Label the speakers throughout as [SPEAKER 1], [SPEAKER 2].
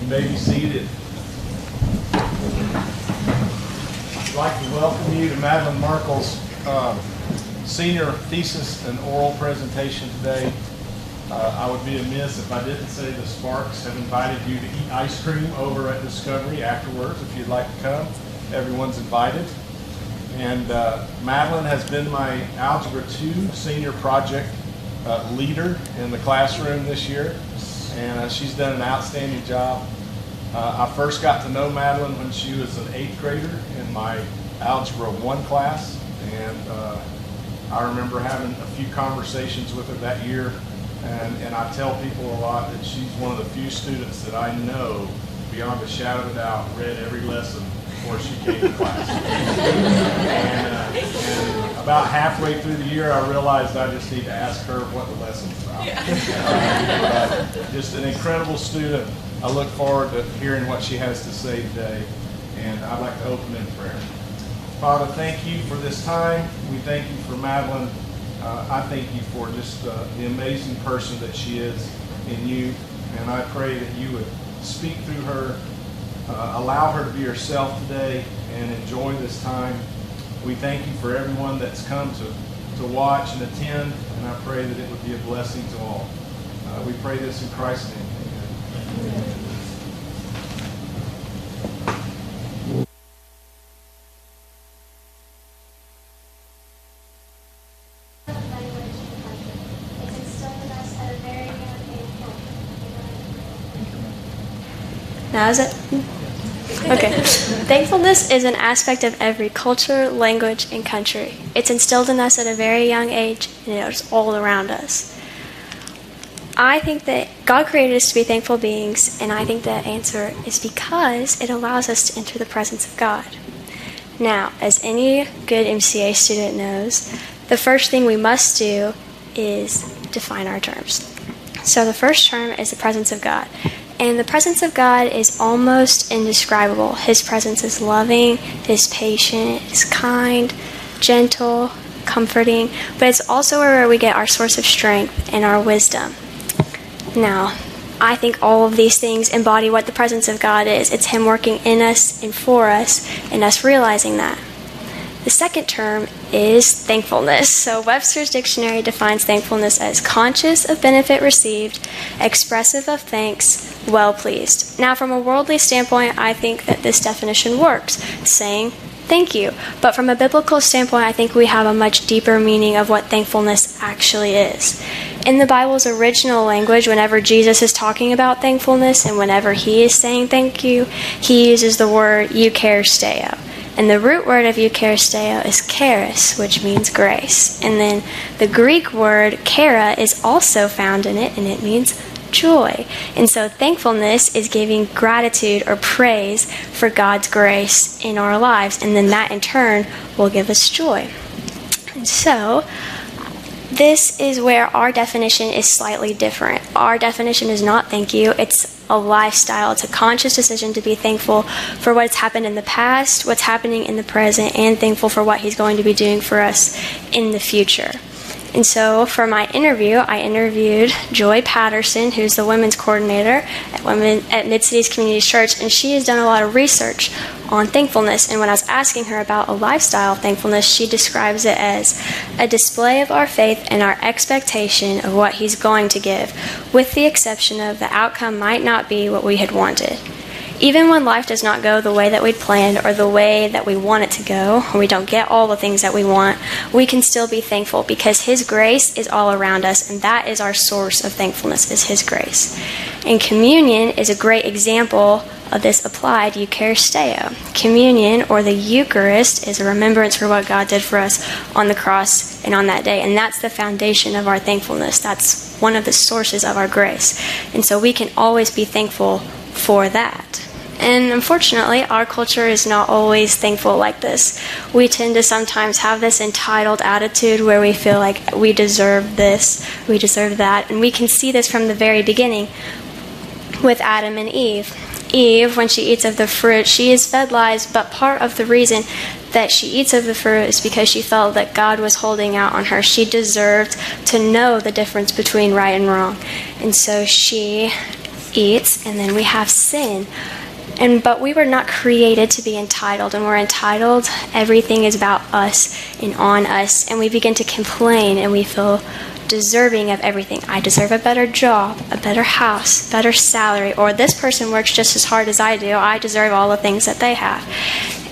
[SPEAKER 1] You may be seated. I'd like to welcome you to Madelynn Marecle's senior thesis and oral presentation today. I would be amiss if I didn't say the Sparks have invited you to eat ice cream over at Discovery afterwards. If you'd like to come, everyone's invited. And Madelynn has been my Algebra 2 senior project leader in the classroom this year, and she's done an outstanding job. I first got to know Madelynn when she was an 8th grader in my Algebra 1 class, and I remember having a few conversations with her that year, and I tell people a lot that she's one of the few students that I know, beyond a shadow of a doubt, read every lesson before she came to class. And about halfway through the year, I realized I just need to ask her what the lesson's about. Just an incredible student. I look forward to hearing what she has to say today, and I'd like to open in prayer. Father, thank you for this time. We thank you for Madelynn. I thank you for just the amazing person that she is in you, and I pray that you would speak through her, allow her to be herself today, and enjoy this time. We thank you for everyone that's come to watch and attend, and I pray that it would be a blessing to all. We pray this in Christ's name. Amen.
[SPEAKER 2] Now is it? Okay. Thankfulness is an aspect of every culture, language, and country. It's instilled in us at a very young age, and it's all around us. I think that God created us to be thankful beings, and I think the answer is because it allows us to enter the presence of God. Now, as any good MCA student knows, the first thing we must do is define our terms. So the first term is the presence of God. And the presence of God is almost indescribable. His presence is loving, is patient, is kind, gentle, comforting, but it's also where we get our source of strength and our wisdom. Now, I think all of these things embody what the presence of God is. It's Him working in us and for us, and us realizing that. The second term is thankfulness. So Webster's dictionary defines thankfulness as conscious of benefit received, expressive of thanks, well pleased. Now, from a worldly standpoint, I think that this definition works, saying thank you. But from a biblical standpoint, I think we have a much deeper meaning of what thankfulness actually is. In the Bible's original language, whenever Jesus is talking about thankfulness and whenever He is saying thank you, He uses the word eucharisteo. And the root word of eucharisteo is charis, which means grace. And then the Greek word chara is also found in it, and it means joy. And so thankfulness is giving gratitude or praise for God's grace in our lives. And then that in turn will give us joy. And so this is where our definition is slightly different. Our definition is not thank you. It's a lifestyle. It's a conscious decision to be thankful for what's happened in the past, what's happening in the present, and thankful for what He's going to be doing for us in the future. And so for my interview, I interviewed Joy Patterson, who's the women's coordinator at Mid-Cities Community Church, and she has done a lot of research on thankfulness. And when I was asking her about a lifestyle of thankfulness, she describes it as a display of our faith and our expectation of what He's going to give, with the exception of the outcome might not be what we had wanted. Even when life does not go the way that we'd planned or the way that we want it to go, or we don't get all the things that we want, we can still be thankful because His grace is all around us, and that is our source of thankfulness, is His grace. And communion is a great example of this applied eucharisteo. Communion, or the Eucharist, is a remembrance for what God did for us on the cross and on that day, and that's the foundation of our thankfulness. That's one of the sources of our grace. And so we can always be thankful for that. And unfortunately, our culture is not always thankful like this. We tend to sometimes have this entitled attitude where we feel like we deserve this, we deserve that. And we can see this from the very beginning with Adam and Eve. Eve, when she eats of the fruit, she is fed lies, but part of the reason that she eats of the fruit is because she felt that God was holding out on her. She deserved to know the difference between right and wrong. And so she eats, and then we have sin. But we were not created to be entitled, and we're entitled. Everything is about us and on us, and we begin to complain, and we feel deserving of everything. I deserve a better job, a better house, better salary, or this person works just as hard as I do. I deserve all the things that they have.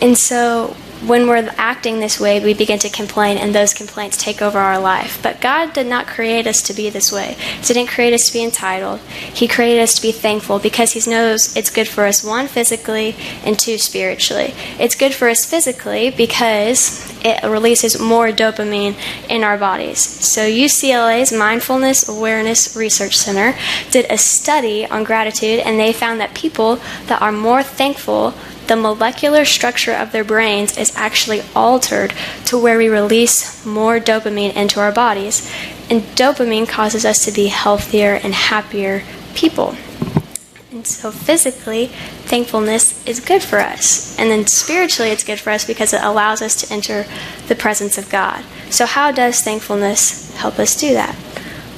[SPEAKER 2] And so when we're acting this way, we begin to complain, and those complaints take over our life. But God did not create us to be this way. He didn't create us to be entitled. He created us to be thankful because He knows it's good for us, one, physically, and two, spiritually. It's good for us physically because it releases more dopamine in our bodies. So UCLA's Mindfulness Awareness Research Center did a study on gratitude, and they found that people that are more thankful, the molecular structure of their brains is actually altered to where we release more dopamine into our bodies. And dopamine causes us to be healthier and happier people. And so physically, thankfulness is good for us. And then spiritually, it's good for us because it allows us to enter the presence of God. So how does thankfulness help us do that?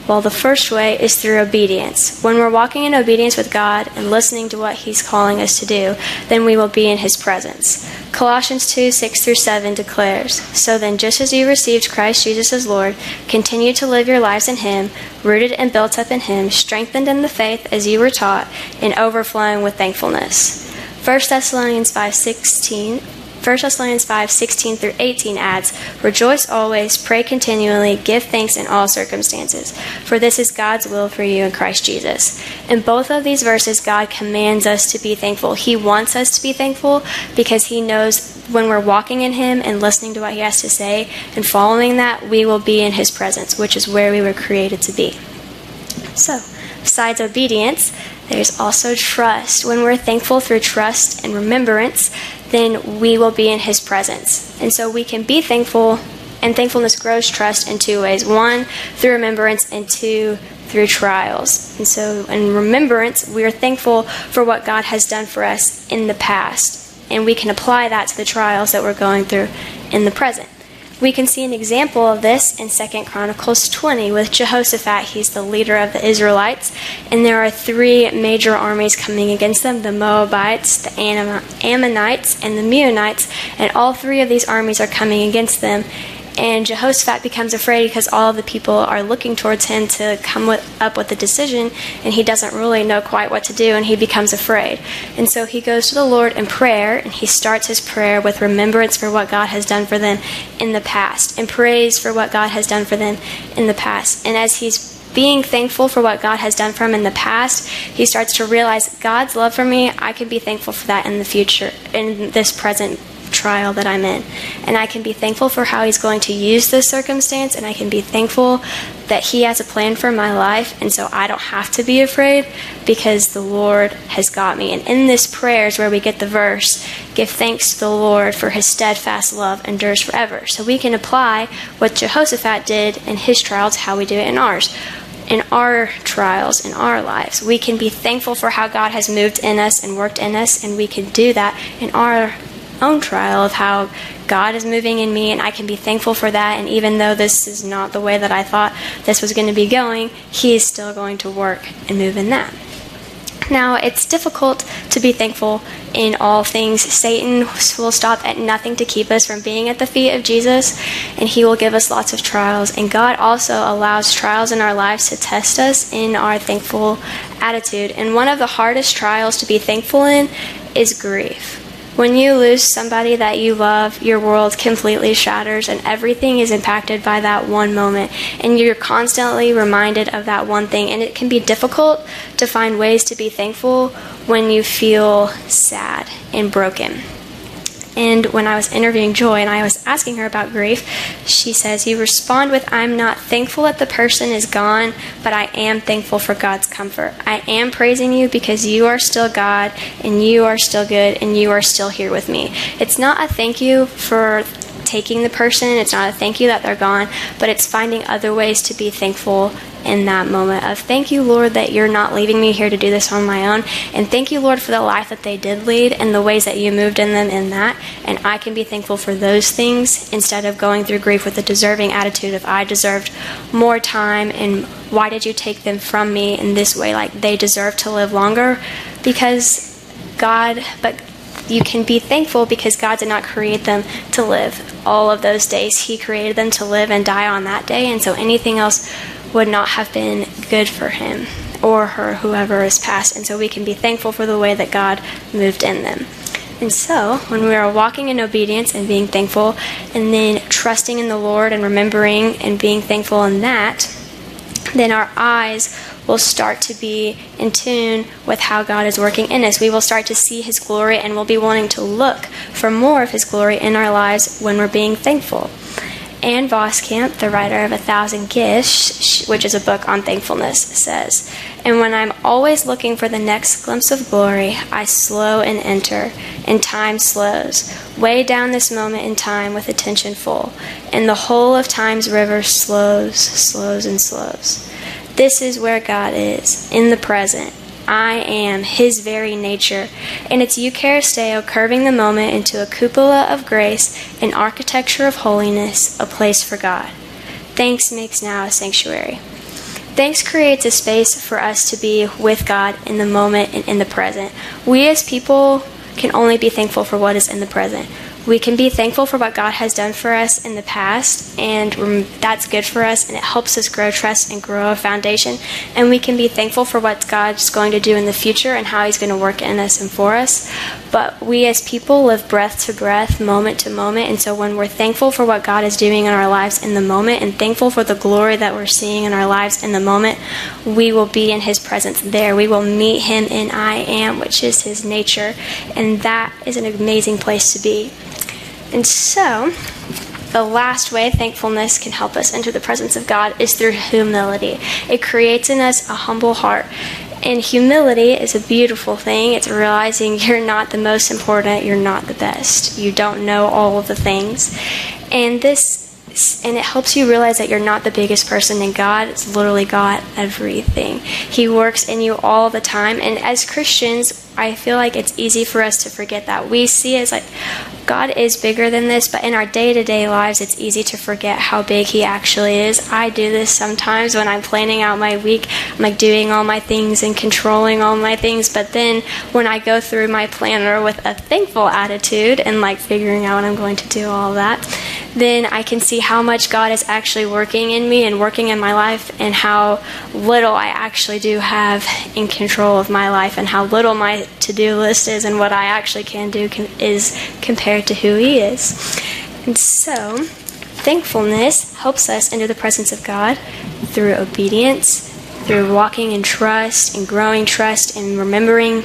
[SPEAKER 2] Well, the first way is through obedience. When we're walking in obedience with God and listening to what He's calling us to do, then we will be in His presence. Colossians 2:6-7 declares, "So then, just as you received Christ Jesus as Lord, continue to live your lives in Him, rooted and built up in Him, strengthened in the faith as you were taught, and overflowing with thankfulness." 1 Thessalonians 5:16-18 adds, "Rejoice always, pray continually, give thanks in all circumstances, for this is God's will for you in Christ Jesus." In both of these verses, God commands us to be thankful. He wants us to be thankful because He knows when we're walking in Him and listening to what He has to say and following that, we will be in His presence, which is where we were created to be. So, besides obedience, there's also trust. When we're thankful through trust and remembrance, then we will be in His presence. And so we can be thankful, and thankfulness grows trust in two ways. One, through remembrance, and two, through trials. And so in remembrance, we are thankful for what God has done for us in the past. And we can apply that to the trials that we're going through in the present. We can see an example of this in 2 Chronicles 20 with Jehoshaphat. He's the leader of the Israelites, and there are three major armies coming against them: the Moabites, the Ammonites, and the Meunites, and all three of these armies are coming against them. And Jehoshaphat becomes afraid because all of the people are looking towards him to come up with a decision, and he doesn't really know quite what to do, and he becomes afraid. And so he goes to the Lord in prayer, and he starts his prayer with remembrance for what God has done for them in the past, and praise for what God has done for them in the past. And as he's being thankful for what God has done for him in the past, he starts to realize God's love for me, I can be thankful for that in the future, in this present trial that I'm in. And I can be thankful for how He's going to use this circumstance, and I can be thankful that He has a plan for my life, and so I don't have to be afraid because the Lord has got me. And in this prayer is where we get the verse, "Give thanks to the Lord, for His steadfast love endures forever." So we can apply what Jehoshaphat did in his trial to how we do it in ours. In our trials, in our lives, we can be thankful for how God has moved in us and worked in us, and we can do that in our own trial of how God is moving in me, and I can be thankful for that. And even though this is not the way that I thought this was going to be going, He is still going to work and move in that. Now, it's difficult to be thankful in all things. Satan will stop at nothing to keep us from being at the feet of Jesus, and he will give us lots of trials. And God also allows trials in our lives to test us in our thankful attitude. And one of the hardest trials to be thankful in is grief. When you lose somebody that you love, your world completely shatters, and everything is impacted by that one moment. And you're constantly reminded of that one thing. And it can be difficult to find ways to be thankful when you feel sad and broken. And when I was interviewing Joy and I was asking her about grief, she says, you respond with, I'm not thankful that the person is gone, but I am thankful for God's comfort. I am praising you because you are still God, and you are still good, and you are still here with me. It's not a thank you for taking the person, it's not a thank you that they're gone, but it's finding other ways to be thankful in that moment of, thank you, Lord, that you're not leaving me here to do this on my own, and thank you, Lord, for the life that they did lead and the ways that you moved in them in that, and I can be thankful for those things instead of going through grief with a deserving attitude of, I deserved more time, and why did you take them from me in this way, like they deserve to live longer, because God, but you can be thankful because God did not create them to live all of those days. He created them to live and die on that day, and so anything else would not have been good for him or her, whoever is passed. And so we can be thankful for the way that God moved in them. And so when we are walking in obedience and being thankful, and then trusting in the Lord and remembering and being thankful in that, then our eyes will start to be in tune with how God is working in us. We will start to see his glory, and we'll be wanting to look for more of his glory in our lives when we're being thankful. Ann Voskamp, the writer of 1,000 Gifts, which is a book on thankfulness, says, and when I'm always looking for the next glimpse of glory, I slow and enter, and time slows, way down this moment in time with attention full, and the whole of time's river slows and slows. This is where God is, in the present. I am his very nature, and it's Eucharisteo curving the moment into a cupola of grace, an architecture of holiness, a place for God. Thanks makes now a sanctuary. Thanks creates a space for us to be with God in the moment and in the present. We as people can only be thankful for what is in the present. We can be thankful for what God has done for us in the past, and that's good for us, and it helps us grow trust and grow a foundation. And we can be thankful for what God's going to do in the future and how he's going to work in us and for us. But we as people live breath to breath, moment to moment, and so when we're thankful for what God is doing in our lives in the moment and thankful for the glory that we're seeing in our lives in the moment, we will be in his presence there. We will meet him in I am, which is his nature, and that is an amazing place to be. And so, the last way thankfulness can help us enter the presence of God is through humility. It creates in us a humble heart. And humility is a beautiful thing. It's realizing you're not the most important, you're not the best. You don't know all of the things. And it helps you realize that you're not the biggest person in God. It's literally got everything. He works in you all the time. And as Christians, I feel like it's easy for us to forget that. We see it as like, God is bigger than this, but in our day-to-day lives, it's easy to forget how big he actually is. I do this sometimes when I'm planning out my week. I'm like doing all my things and controlling all my things, but then when I go through my planner with a thankful attitude and like figuring out when I'm going to do all that, then I can see how much God is actually working in me and working in my life, and how little I actually do have in control of my life, and how little my to-do list is and what I actually can do is compared to who he is. And so, thankfulness helps us enter the presence of God through obedience, through walking in trust and growing trust and remembering.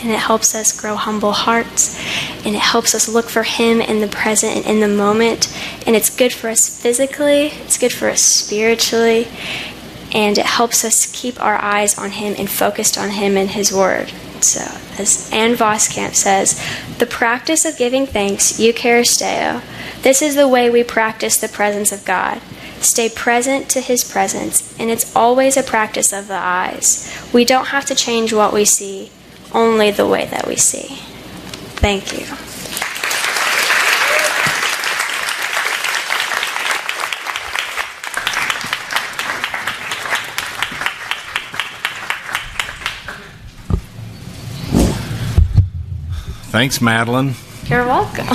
[SPEAKER 2] And it helps us grow humble hearts, and it helps us look for him in the present and in the moment. And it's good for us physically, it's good for us spiritually, and it helps us keep our eyes on him and focused on him and his word. So, as Ann Voskamp says, the practice of giving thanks, Eucharisteo, this is the way we practice the presence of God. Stay present to his presence, and it's always a practice of the eyes. We don't have to change what we see, only the way that we see. Thank you.
[SPEAKER 1] Thanks, Madelynn.
[SPEAKER 2] You're welcome.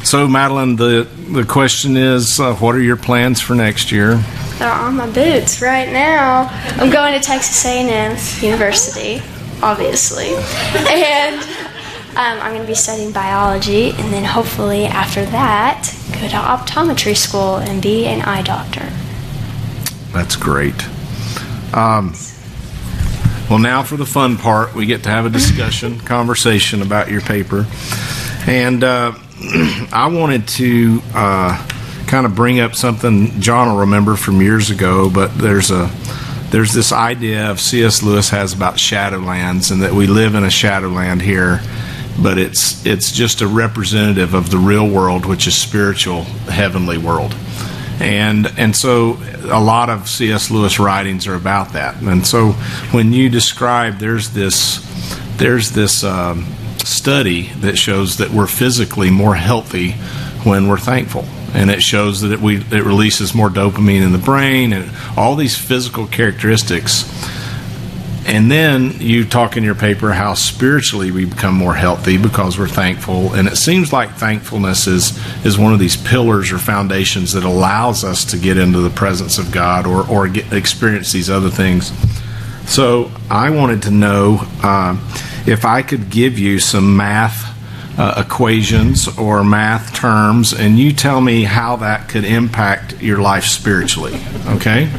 [SPEAKER 1] So, Madelynn, the question is, what are your plans for next year?
[SPEAKER 2] They're on my boots right now. I'm going to Texas A&M University, obviously. And I'm going to be studying biology, and then hopefully after that, go to optometry school and be an eye doctor.
[SPEAKER 1] That's great. Well, now for the fun part, we get to have a discussion, conversation about your paper. And I wanted to kind of bring up something John will remember from years ago, but there's this idea of C.S. Lewis has about Shadowlands, and that we live in a Shadowland here, but it's just a representative of the real world, which is spiritual, heavenly world. And so a lot of C.S. Lewis writings are about that. And so when you describe, there's this study that shows that we're physically more healthy when we're thankful. And it shows that it releases more dopamine in the brain and all these physical characteristics. And then you talk in your paper how spiritually we become more healthy because we're thankful. And it seems like thankfulness is one of these pillars or foundations that allows us to get into the presence of God or experience these other things. So I wanted to know if I could give you some math equations or math terms, and you tell me how that could impact your life spiritually. Okay?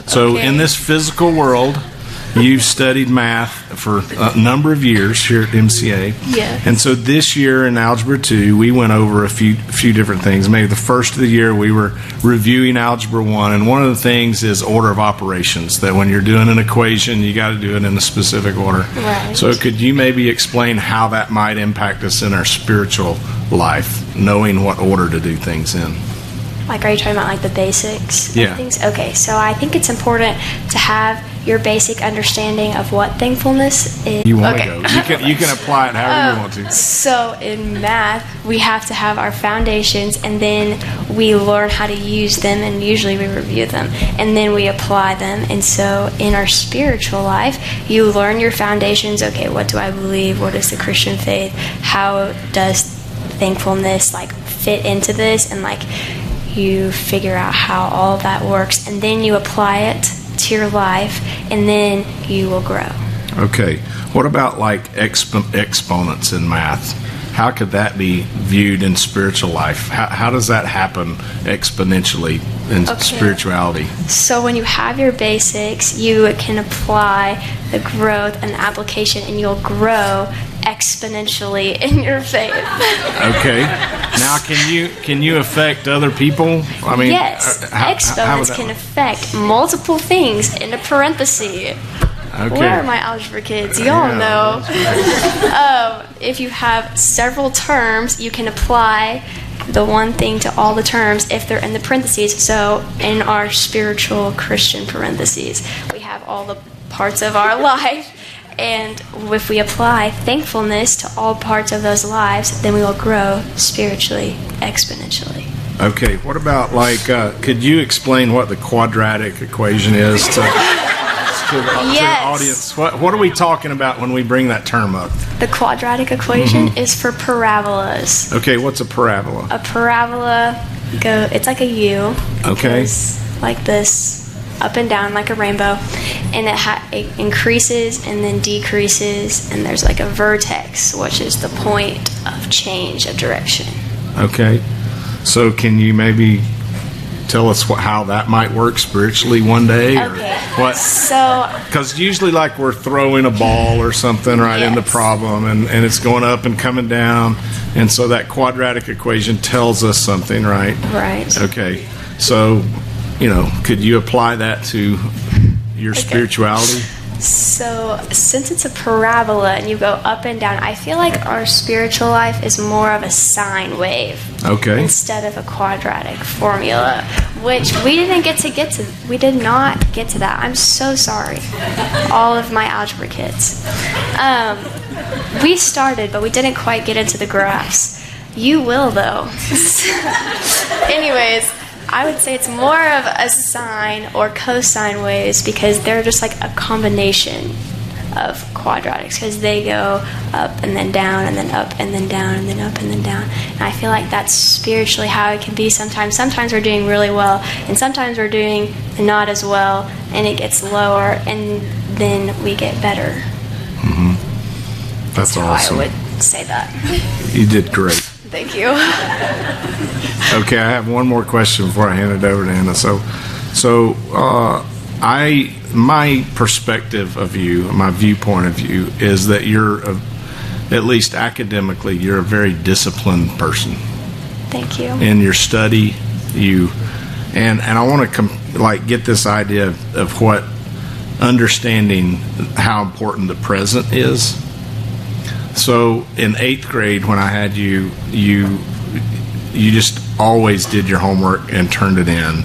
[SPEAKER 1] So in this physical world, you've studied math for a number of years here at MCA.
[SPEAKER 2] Yeah.
[SPEAKER 1] And so this year in Algebra 2, we went over a few different things. Maybe the first of the year we were reviewing Algebra 1, and one of the things is order of operations, that when you're doing an equation, you got to do it in a specific order.
[SPEAKER 2] Right.
[SPEAKER 1] So could you maybe explain how that might impact us in our spiritual life, knowing what order to do things in?
[SPEAKER 2] Like, are you talking about like the basics
[SPEAKER 1] Yeah.
[SPEAKER 2] of things? Okay, so I think it's important to have your basic understanding of what thankfulness is.
[SPEAKER 1] You want to
[SPEAKER 2] Okay.
[SPEAKER 1] go. You can apply it however you want to.
[SPEAKER 2] So in math, we have to have our foundations, and then we learn how to use them, and usually we review them, and then we apply them. And so in our spiritual life, you learn your foundations. Okay, what do I believe? What is the Christian faith? How does thankfulness like fit into this? And like you figure out how all of that works, and then you apply it to your life, and then you will grow.
[SPEAKER 1] Okay. What about like exponents in math? How could that be viewed in spiritual life? How does that happen exponentially in spirituality?
[SPEAKER 2] So when you have your basics, you can apply the growth and the application, and you'll grow exponentially in your faith.
[SPEAKER 1] Okay. Now, can you affect other people? I mean,
[SPEAKER 2] yes, exponents can affect multiple things. In a parenthesis.
[SPEAKER 1] Okay.
[SPEAKER 2] Where are my algebra kids? Y'all know. If you have several terms, you can apply the one thing to all the terms if they're in the parentheses. So in our spiritual Christian parentheses, we have all the parts of our life. And if we apply thankfulness to all parts of those lives, then we will grow spiritually exponentially.
[SPEAKER 1] Okay. What about like, could you explain what the quadratic equation is to the audience? What are we talking about when we bring that term up?
[SPEAKER 2] The quadratic equation is for parabolas.
[SPEAKER 1] Okay. What's a parabola?
[SPEAKER 2] A parabola, it's like a U.
[SPEAKER 1] Okay.
[SPEAKER 2] It's like this, up and down like a rainbow, and it increases and then decreases, and there's like a vertex, which is the point of change of direction.
[SPEAKER 1] Okay. So can you maybe tell us how that might work spiritually one day? Or
[SPEAKER 2] Okay.
[SPEAKER 1] what?
[SPEAKER 2] So,
[SPEAKER 1] Because usually like we're throwing a ball or something right in the
[SPEAKER 2] Yes.
[SPEAKER 1] problem, and it's going up and coming down, and so that quadratic equation tells us something, right?
[SPEAKER 2] right.
[SPEAKER 1] Okay. So, could you apply that to your spirituality?
[SPEAKER 2] So, since it's a parabola and you go up and down, I feel like our spiritual life is more of a sine wave
[SPEAKER 1] Okay.
[SPEAKER 2] instead of a quadratic formula, which we did not get to that. I'm so sorry, all of my algebra kids. We started, but we didn't quite get into the graphs. You will, though. Anyways, I would say it's more of a sine or cosine waves, because they're just like a combination of quadratics, because they go up and then down and then up and then down and then up and then down. And I feel like that's spiritually how it can be sometimes. Sometimes we're doing really well, and sometimes we're doing not as well, and it gets lower, and then we get better.
[SPEAKER 1] Mm-hmm. That's awesome.
[SPEAKER 2] I would say that.
[SPEAKER 1] You did great.
[SPEAKER 2] Thank you.
[SPEAKER 1] Okay, I have one more question before I hand it over to Anna. So my perspective of you, my viewpoint of you, is that you're, at least academically, you're a very disciplined person.
[SPEAKER 2] Thank you.
[SPEAKER 1] In your study, and I want to get this idea of what understanding how important the present is. So in 8th grade, when I had you just always did your homework and turned it in,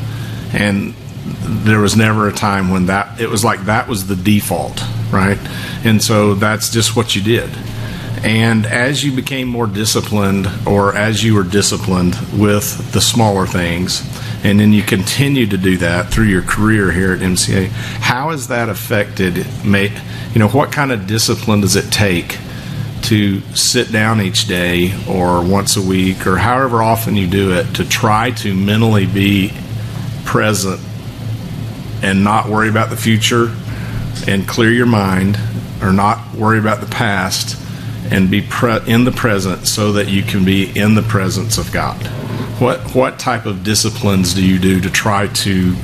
[SPEAKER 1] and there was never a time when it was like that was the default, right? And so that's just what you did. And as you became more disciplined, or as you were disciplined with the smaller things, and then you continue to do that through your career here at MCA, how has that affected, what kind of discipline does it take to sit down each day or once a week or however often you do it to try to mentally be present and not worry about the future and clear your mind, or not worry about the past and be in the present so that you can be in the presence of God? What type of disciplines do you do to try to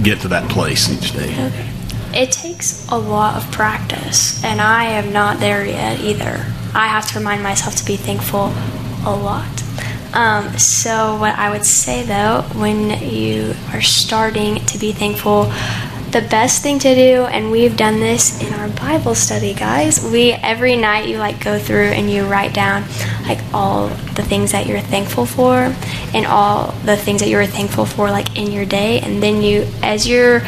[SPEAKER 1] get to that place each day?
[SPEAKER 2] Okay. It takes a lot of practice, and I am not there yet either. I have to remind myself to be thankful a lot. So what I would say, though, when you are starting to be thankful, the best thing to do, and we've done this in our Bible study, guys, every night you go through and you write down all the things that you're thankful for and all the things that you were thankful for in your day, and then as you're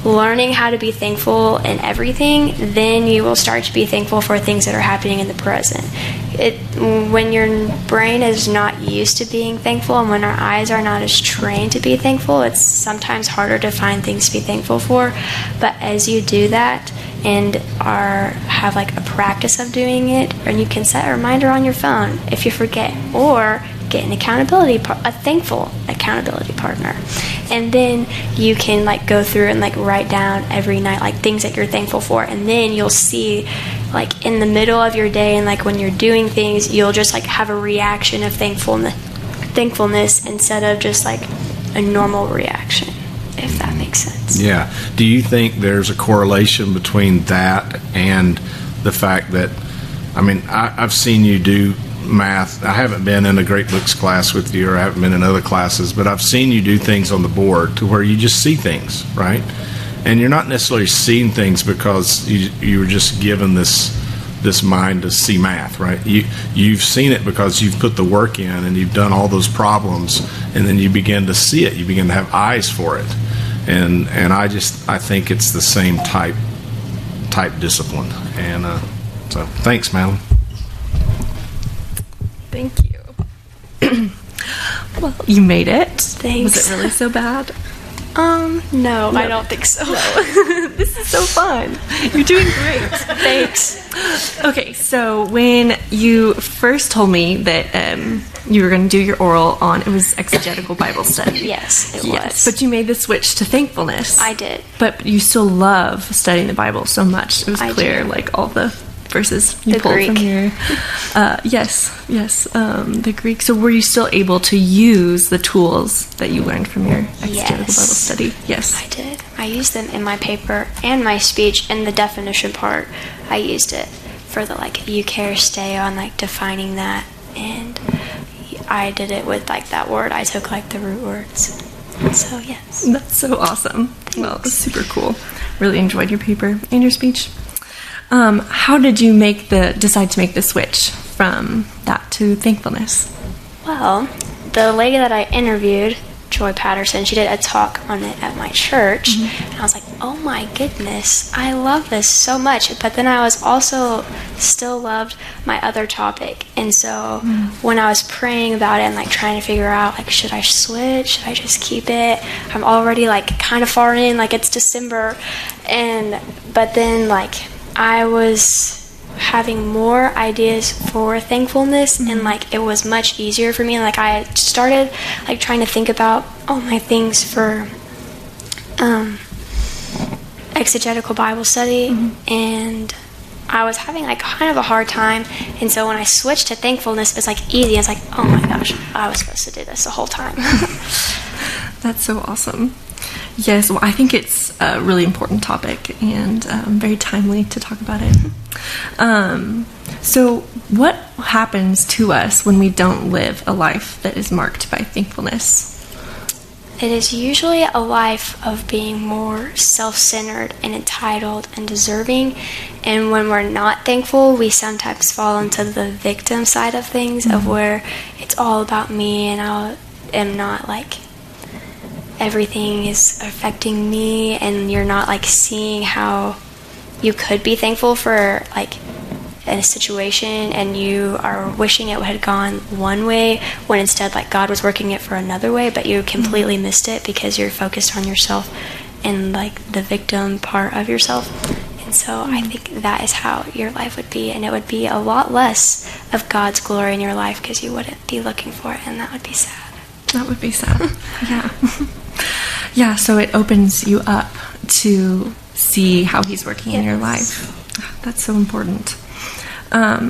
[SPEAKER 2] learning how to be thankful in everything, then you will start to be thankful for things that are happening in the present. When your brain is not used to being thankful, and when our eyes are not as trained to be thankful, it's sometimes harder to find things to be thankful for. But as you do that and have a practice of doing it, and you can set a reminder on your phone if you forget, or get a thankful accountability partner, and then you can go through and write down every night things that you're thankful for, and then you'll see in the middle of your day and when you're doing things, you'll just have a reaction of thankfulness instead of just a normal reaction, if that makes sense.
[SPEAKER 1] Yeah. Do you think there's a correlation between that and the fact that, I've seen you do math. I haven't been in a Great Books class with you, or I haven't been in other classes, but I've seen you do things on the board to where you just see things, right? And you're not necessarily seeing things because you were just given this mind to see math, right? You've seen it because you've put the work in and you've done all those problems, and then you begin to see it. You begin to have eyes for it, and I think it's the same type discipline. And so thanks, Madelynn.
[SPEAKER 2] Thank you.
[SPEAKER 3] Well, you made it.
[SPEAKER 2] Thanks.
[SPEAKER 3] Was it really so bad?
[SPEAKER 2] No, I don't think so.
[SPEAKER 3] This is so fun. You're doing great.
[SPEAKER 2] Thanks.
[SPEAKER 3] Okay, so when you first told me that you were going to do your oral on, it was exegetical Bible study.
[SPEAKER 2] Yes, it was.
[SPEAKER 3] But you made the switch to thankfulness.
[SPEAKER 2] I did.
[SPEAKER 3] But you still love studying the Bible so much. It was clear,
[SPEAKER 2] do.
[SPEAKER 3] All the verses you pulled
[SPEAKER 2] Greek.
[SPEAKER 3] from your the Greek. So were you still able to use the tools that you learned from your exegetical Bible study? Yes,
[SPEAKER 2] I did. I used them in my paper and my speech. In the definition part, I used it for the eucharisteo on defining that, and I did it with that word. I took the root words. So yes,
[SPEAKER 3] that's so awesome.
[SPEAKER 2] Thanks.
[SPEAKER 3] Well, it was super cool. Really enjoyed your paper and your speech. How did you decide to make the switch from that to thankfulness?
[SPEAKER 2] Well, the lady that I interviewed, Joy Patterson, she did a talk on it at my church, and I was like, oh my goodness, I love this so much. But then I was also still loved my other topic, and so when I was praying about it and trying to figure out should I switch, should I just keep it? I'm already kind of far in, it's December, but then I was having more ideas for thankfulness, and it was much easier for me, and I started trying to think about all my things for exegetical Bible study, and I was having kind of a hard time, and so when I switched to thankfulness, it was easy. I was oh my gosh, I was supposed to do this the whole time.
[SPEAKER 3] That's so awesome. Yes, well, I think it's a really important topic and very timely to talk about it. So what happens to us when we don't live a life that is marked by thankfulness?
[SPEAKER 2] It is usually a life of being more self-centered and entitled and deserving. And when we're not thankful, we sometimes fall into the victim side of things, of where it's all about me and I am not like, everything is affecting me, and you're not like seeing how you could be thankful for like in a situation, and you are wishing it had gone one way when instead like God was working it for another way, but you completely missed it because you're focused on yourself and like the victim part of yourself. And so I think that is how your life would be, and it would be a lot less of God's glory in your life because you wouldn't be looking for it, and that would be sad.
[SPEAKER 3] That would be sad. Yeah. Yeah, so it opens you up to see how he's working in your life. That's so important.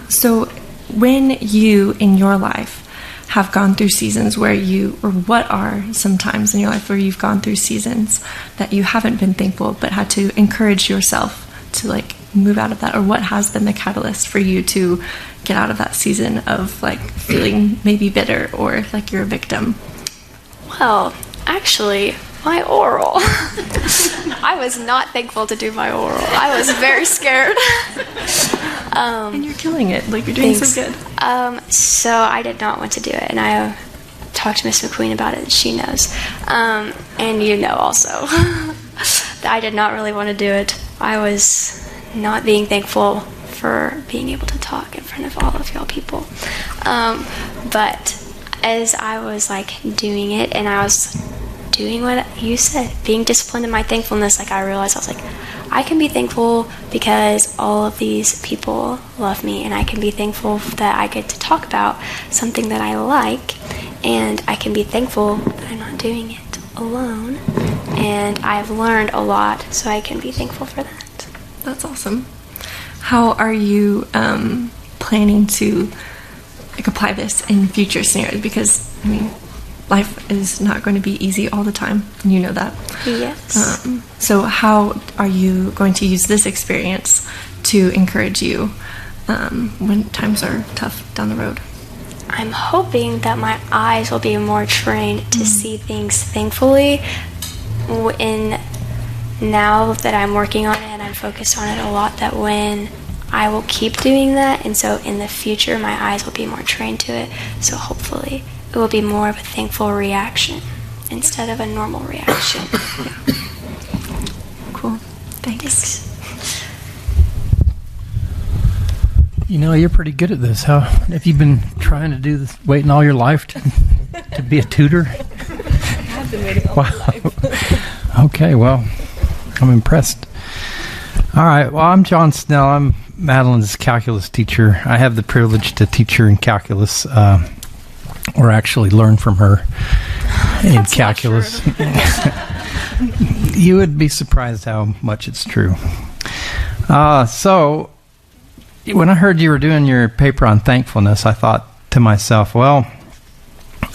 [SPEAKER 3] So when you, in your life, have gone through seasons where or what are some times in your life where you've gone through seasons that you haven't been thankful but had to encourage yourself to like move out of that, or what has been the catalyst for you to get out of that season of like feeling maybe bitter or like you're a victim?
[SPEAKER 2] Well, actually, my oral. I was not thankful to do my oral. I was very scared.
[SPEAKER 3] And you're killing it. Like, you're doing so good.
[SPEAKER 2] So I did not want to do it, and I talked to Miss McQueen about it, and she knows. And you know also that I did not really want to do it. I was not being thankful for being able to talk in front of all of y'all people. But as I was like doing it, and I was doing what you said, being disciplined in my thankfulness, like I realized I was like, I can be thankful because all of these people love me, and I can be thankful that I get to talk about something that I like, and I can be thankful that I'm not doing it alone, and I've learned a lot, so I can be thankful for that.
[SPEAKER 3] That's awesome. How are you planning to like apply this in future scenarios? Because I mean, life is not going to be easy all the time, and you know that.
[SPEAKER 2] Yes.
[SPEAKER 3] So how are you going to use this experience to encourage you when times are tough down the road?
[SPEAKER 2] I'm hoping that my eyes will be more trained to see things thankfully. Now that I'm working on it and I'm focused on it a lot, that when I will keep doing that, and so in the future my eyes will be more trained to it, so hopefully it will be more of a thankful reaction instead of a normal reaction.
[SPEAKER 3] Cool. Thanks.
[SPEAKER 4] You know, you're pretty good at this. How have you been trying to do this, waiting all your life to be a tutor?
[SPEAKER 3] I've been waiting all my life.
[SPEAKER 4] Okay, well, I'm impressed. All right, well, I'm John Snell. I'm Madelynn's calculus teacher. I have the privilege to teach her in calculus, or actually learn from her in
[SPEAKER 3] That's
[SPEAKER 4] calculus. You would be surprised how much it's true. So, when I heard you were doing your paper on thankfulness, I thought to myself, well,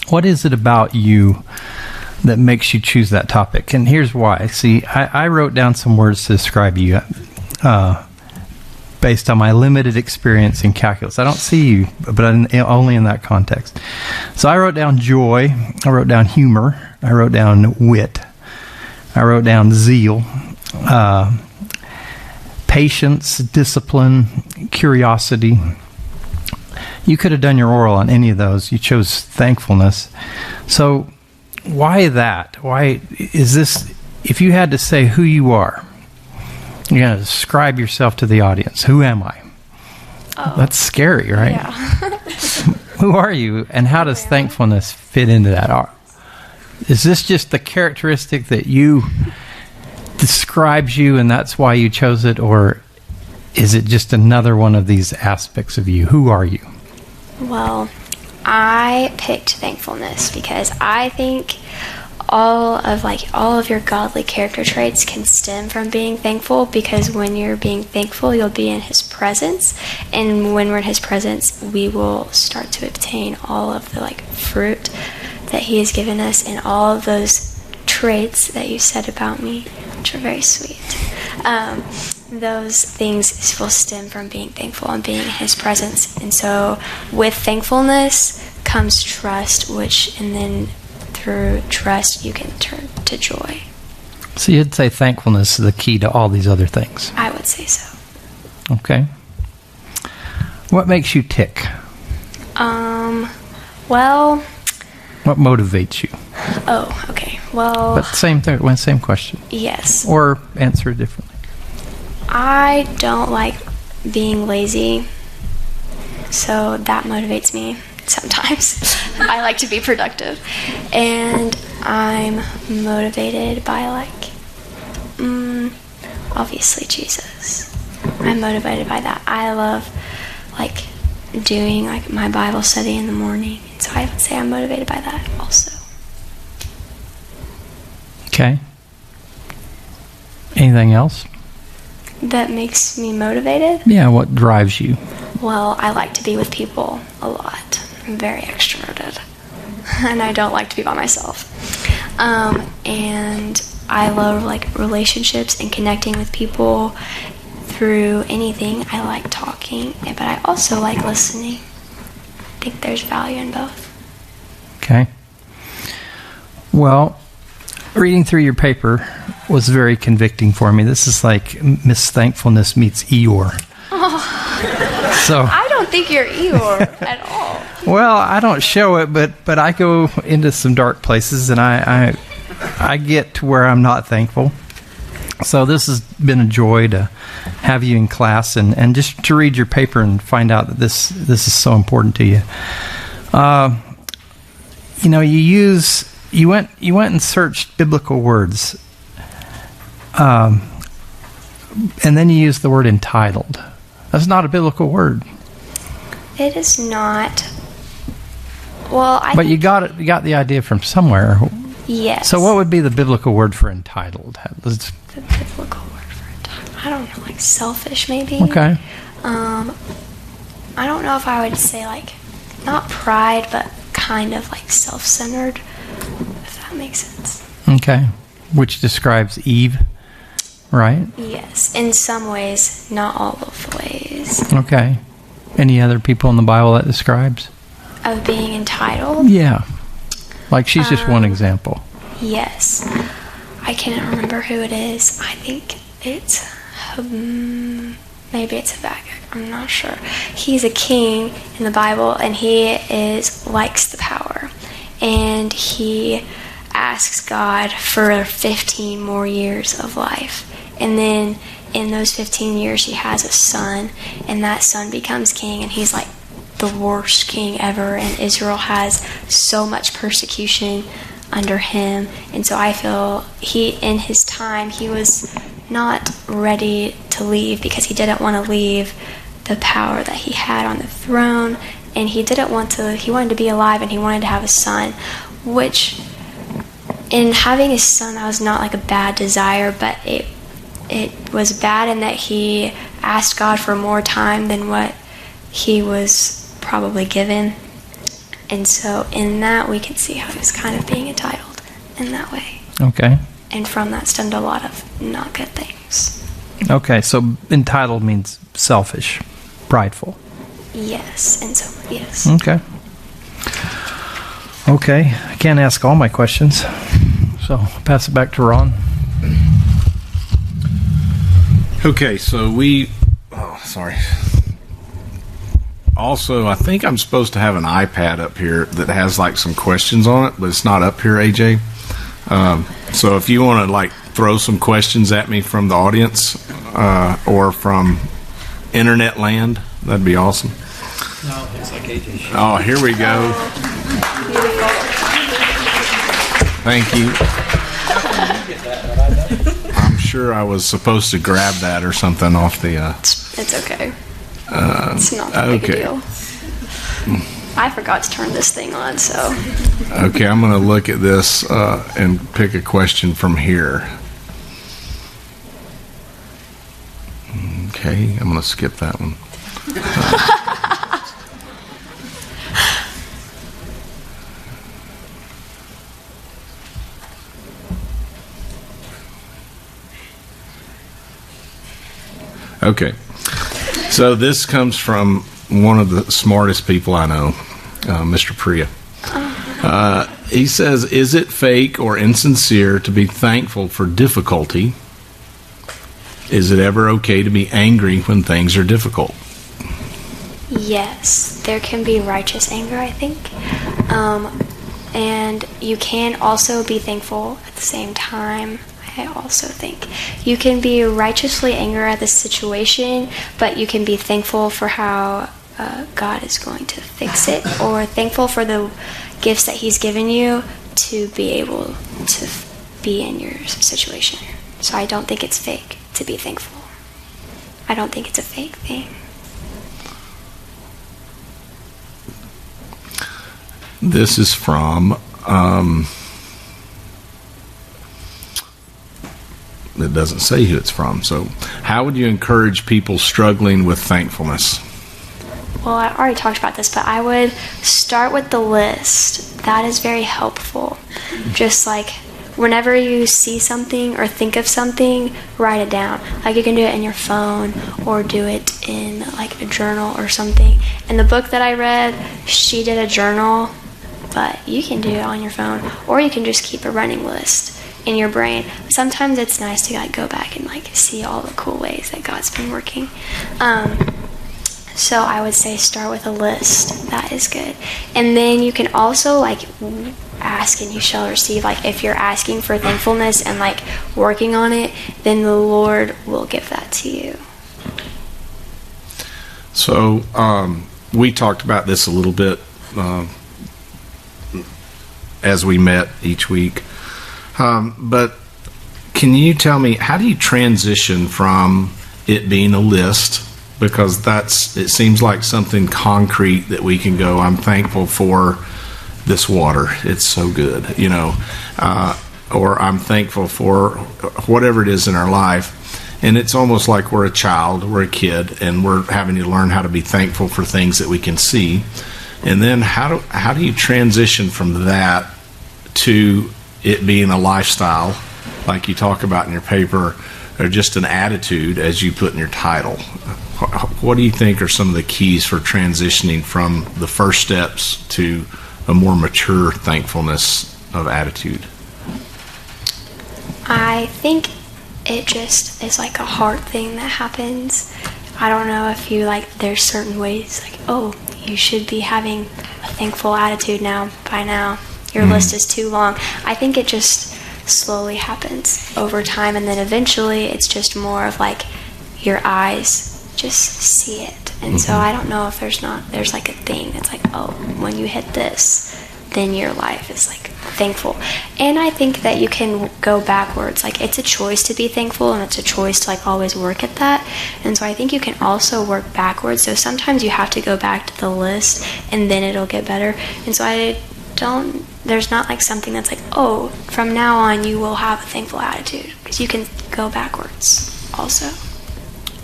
[SPEAKER 4] what is it about you that makes you choose that topic? And here's why. See, I wrote down some words to describe you based on my limited experience in calculus. I don't see you, but only in that context. So I wrote down joy, I wrote down humor, I wrote down wit, I wrote down zeal, patience, discipline, curiosity. You could have done your oral on any of those. You chose thankfulness. So why that? Why is this? If you had to say who you are, you're going to describe yourself to the audience. Who am I?
[SPEAKER 2] Oh.
[SPEAKER 4] That's scary, right?
[SPEAKER 2] Yeah.
[SPEAKER 4] Who are you, and how does thankfulness fit into that? Is this just the characteristic that you describes you and that's why you chose it, or is it just another one of these aspects of you? Who are you?
[SPEAKER 2] Well, I picked thankfulness because I think all of your godly character traits can stem from being thankful, because when you're being thankful, you'll be in his presence, and when we're in his presence, we will start to obtain all of the fruit that he has given us, and all of those traits that you said about me, which are very sweet. Those things will stem from being thankful and being in His presence. And so with thankfulness comes trust, and then through trust you can turn to joy.
[SPEAKER 4] So you'd say thankfulness is the key to all these other things.
[SPEAKER 2] I would say so.
[SPEAKER 4] Okay. What makes you tick?
[SPEAKER 2] Well...
[SPEAKER 4] What motivates you?
[SPEAKER 2] Oh, okay. Well...
[SPEAKER 4] But same question.
[SPEAKER 2] Yes.
[SPEAKER 4] Or answer it differently.
[SPEAKER 2] I don't like being lazy, so that motivates me sometimes. I like to be productive. And I'm motivated by, obviously Jesus. I'm motivated by that. I love, doing, my Bible study in the morning. And so I would say I'm motivated by that also.
[SPEAKER 4] Okay. Anything else?
[SPEAKER 2] That makes me motivated?
[SPEAKER 4] Yeah, what drives you?
[SPEAKER 2] Well, I like to be with people a lot. I'm very extroverted. And I don't like to be by myself. And I love, relationships and connecting with people through anything. I like talking, but I also like listening. I think there's value in both.
[SPEAKER 4] Okay. Well, reading through your paper was very convicting for me. This is like Miss Thankfulness meets Eeyore.
[SPEAKER 2] Oh.
[SPEAKER 4] So
[SPEAKER 2] I don't think you're Eeyore at all.
[SPEAKER 4] Well, I don't show it, but I go into some dark places, and I get to where I'm not thankful. So this has been a joy to have you in class and just to read your paper and find out that this is so important to you. You went and searched biblical words, and then you used the word entitled. That's not a biblical word.
[SPEAKER 2] It is not. Well,
[SPEAKER 4] But you got it. You got the idea from somewhere.
[SPEAKER 2] Yes.
[SPEAKER 4] So what would be the biblical word for entitled?
[SPEAKER 2] The biblical word for entitled? I don't know, selfish maybe?
[SPEAKER 4] Okay.
[SPEAKER 2] I don't know if I would say not pride, but kind of self-centered, if that makes sense.
[SPEAKER 4] Okay. Which describes Eve, right?
[SPEAKER 2] Yes. In some ways, not all of the ways.
[SPEAKER 4] Okay. Any other people in the Bible that describes?
[SPEAKER 2] Of being entitled?
[SPEAKER 4] Yeah. She's just one example.
[SPEAKER 2] Yes. I can't remember who it is. I think it's... maybe it's Habakkuk. I'm not sure. He's a king in the Bible, and he likes the power. And he asks God for 15 more years of life. And then in those 15 years, he has a son, and that son becomes king, and he's the worst king ever, and Israel has so much persecution under him. And so I feel in his time, he was not ready to leave because he didn't want to leave the power that he had on the throne, and he wanted to be alive, and he wanted to have a son, which in having a son, that was not a bad desire, but it was bad in that he asked God for more time than what he was probably given. And so in that we can see how he was kind of being entitled in that way.
[SPEAKER 4] Okay.
[SPEAKER 2] And from that stemmed a lot of not good things.
[SPEAKER 4] Okay, so entitled means selfish, prideful.
[SPEAKER 2] Yes, and so yes.
[SPEAKER 4] Okay. Okay, I can't ask all my questions, so I'll pass it back to Ron.
[SPEAKER 1] Okay, so sorry. Also, I think I'm supposed to have an iPad up here that has some questions on it, but it's not up here, AJ. So if you want to throw some questions at me from the audience or from internet land, that'd be awesome.
[SPEAKER 5] No, it's AJ.
[SPEAKER 1] Oh, here we go. Thank you. I'm sure I was supposed to grab that or something off the...
[SPEAKER 2] It's okay. It's not that big a deal. I forgot to turn this thing on, so...
[SPEAKER 1] Okay, I'm going to look at this and pick a question from here. Okay, I'm going to skip that one. Okay. So this comes from one of the smartest people I know, Mr. Priya. He says, is it fake or insincere to be thankful for difficulty? Is it ever okay to be angry when things are difficult?
[SPEAKER 2] Yes, there can be righteous anger, I think. And you can also be thankful at the same time. I also think you can be righteously angry at the situation, but you can be thankful for how God is going to fix it, or thankful for the gifts that He's given you to be able to be in your situation. So I don't think it's fake to be thankful. I don't think it's a fake thing.
[SPEAKER 1] This is from, it doesn't say who it's from. So how would you encourage people struggling with thankfulness?
[SPEAKER 2] Well, I already talked about this, but I would start with the list. That is very helpful. Just like whenever you see something or think of something, write it down. Like you can do it in your phone or do it in like a journal or something. In the book that I read, she did a journal, but you can do it on your phone, or you can just keep a running list in your brain. Sometimes it's nice to like go back and like see all the cool ways that God's been working. So I would say start with a list. That is good. And then you can also like ask and you shall receive. Like if you're asking for thankfulness and like working on it, then the Lord will give that to you.
[SPEAKER 1] So we talked about this a little bit as we met each week. But can you tell me, how do you transition from it being a list, because it seems like something concrete that we can go, I'm thankful for this water, it's so good, or I'm thankful for whatever it is in our life, and it's almost like we're a child, we're a kid, and we're having to learn how to be thankful for things that we can see. And then how do you transition from that to it being a lifestyle, like you talk about in your paper, or just an attitude, as you put in your title? What do you think are some of the keys for transitioning from the first steps to a more mature thankfulness of attitude?
[SPEAKER 2] I think it just is like a heart thing that happens. I don't know if you there's certain ways you should be having a thankful attitude by now. Your list is too long. I think it just slowly happens over time, and then eventually it's just more of your eyes just see it. And so I don't know if there's a thing that's when you hit this, then your life is thankful. And I think that you can go backwards. It's a choice to be thankful, and it's a choice to always work at that. And so I think you can also work backwards. So sometimes you have to go back to the list and then it'll get better. And so there's not something that's from now on you will have a thankful attitude, because you can go backwards also.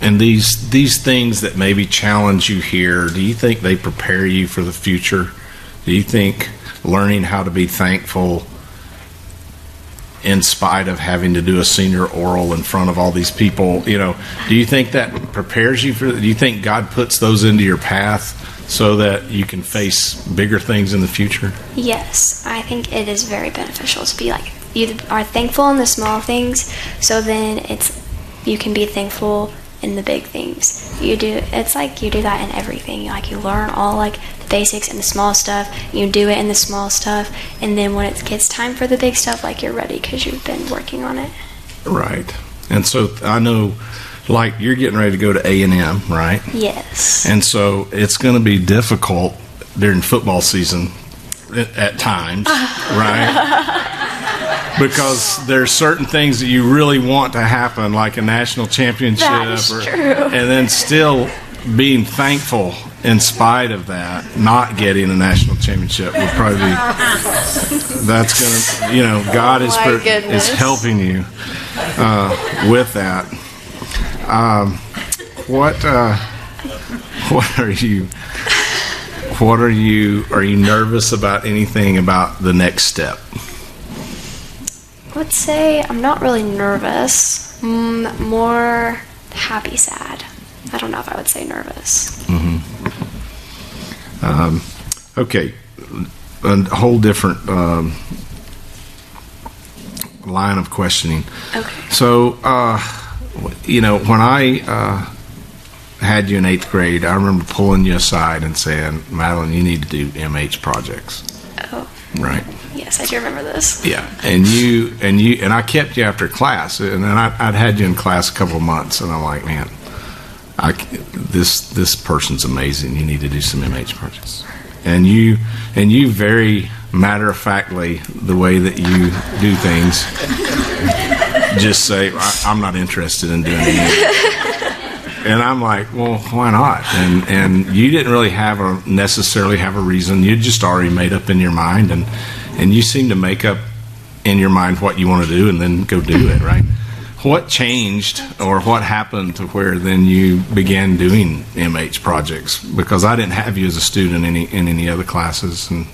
[SPEAKER 1] And these things that maybe challenge you here, do you think they prepare you for the future? Do you think learning how to be thankful in spite of having to do a senior oral in front of all these people, do you think that prepares you do you think God puts those into your path so that you can face bigger things in the future? Yes, I think it is very beneficial to be you are thankful in the small things, so then you can be thankful in the big things. You do that in everything. You learn all the basics and the small stuff. You do it in the small stuff, and then when it gets time for the big stuff, you're ready because you've been working on it. Right. And so I know, you're getting ready to go to A&M, right? Yes. And so it's going to be difficult during football season at times, right? Because there's certain things that you really want to happen, like a national championship. That is true. And then still being thankful in spite of that, not getting a national championship would probably be, that's going to, God is helping you with that. Are you nervous about anything about the next step? I would say I'm not really nervous, more happy, sad.
[SPEAKER 2] I don't know if I would say nervous.
[SPEAKER 6] Okay, a whole different line of questioning.
[SPEAKER 2] Okay.
[SPEAKER 6] So, when I had you in 8th grade, I remember pulling you aside and saying, Madelynn, you need to do MH projects.
[SPEAKER 2] Oh.
[SPEAKER 6] Right.
[SPEAKER 2] Yes, I do remember this.
[SPEAKER 6] Yeah, and I kept you after class, and then I'd had you in class a couple of months, and I'm like, man, this person's amazing. You need to do some MH projects, and you very matter of factly, the way that you do things, just say, I'm not interested in doing it. And I'm like, well, why not? And you didn't really necessarily have a reason. You just already made up in your mind, and you seem to make up in your mind what you want to do and then go do it, right? What changed or what happened to where then you began doing MH projects? Because I didn't have you as a student in any other classes. And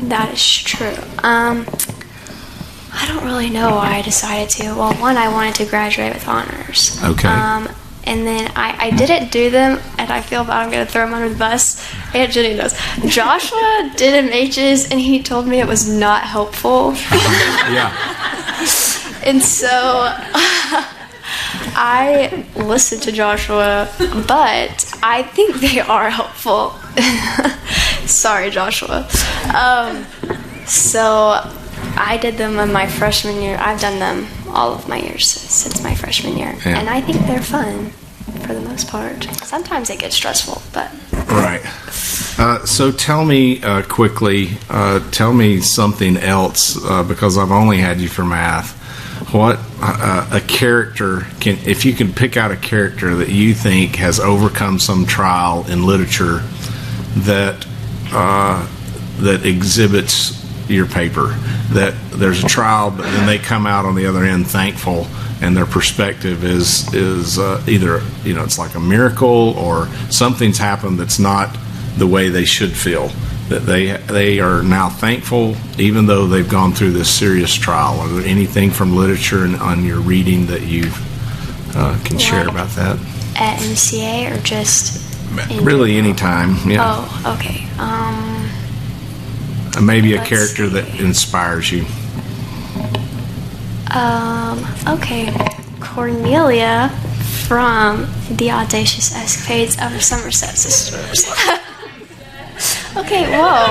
[SPEAKER 2] that is true. I don't really know why I decided to. Well, one, I wanted to graduate with honors.
[SPEAKER 6] Okay.
[SPEAKER 2] And then I didn't do them, and I feel bad I'm going to throw him under the bus. Aunt Jenny knows. Joshua did MHs, and he told me it was not helpful.
[SPEAKER 6] Yeah.
[SPEAKER 2] And so I listened to Joshua, but I think they are helpful. Sorry, Joshua. So I did them in my freshman year. I've done them all of my years since my freshman year.
[SPEAKER 6] Yeah.
[SPEAKER 2] And I think they're fun for the most part. Sometimes it gets stressful, but...
[SPEAKER 6] Right. So tell me quickly, tell me something else, because I've only had you for math. What a character if you can pick out a character that you think has overcome some trial in literature that exhibits your paper, that there's a trial, but then they come out on the other end thankful, and their perspective is either it's like a miracle or something's happened that's not the way they should feel. That they are now thankful, even though they've gone through this serious trial. Are there anything from literature and on your reading that you can share about that?
[SPEAKER 2] At MCA or just
[SPEAKER 6] really any time? Yeah.
[SPEAKER 2] Oh, okay.
[SPEAKER 6] Maybe a character that inspires you.
[SPEAKER 2] Okay. Cornelia from The Audacious Escapades of the Somerset Sisters. Okay, whoa.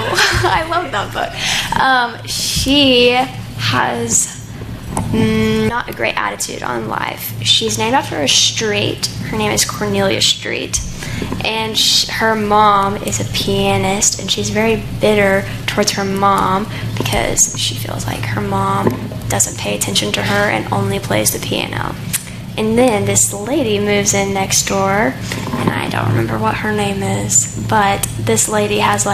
[SPEAKER 2] I love that book. She has not a great attitude on life. She's named after a street. Her name is Cornelia Street. And her mom is a pianist, and she's very bitter towards her mom because she feels like her mom doesn't pay attention to her and only plays the piano. And then this lady moves in next door, and I don't remember what her name is, but this lady has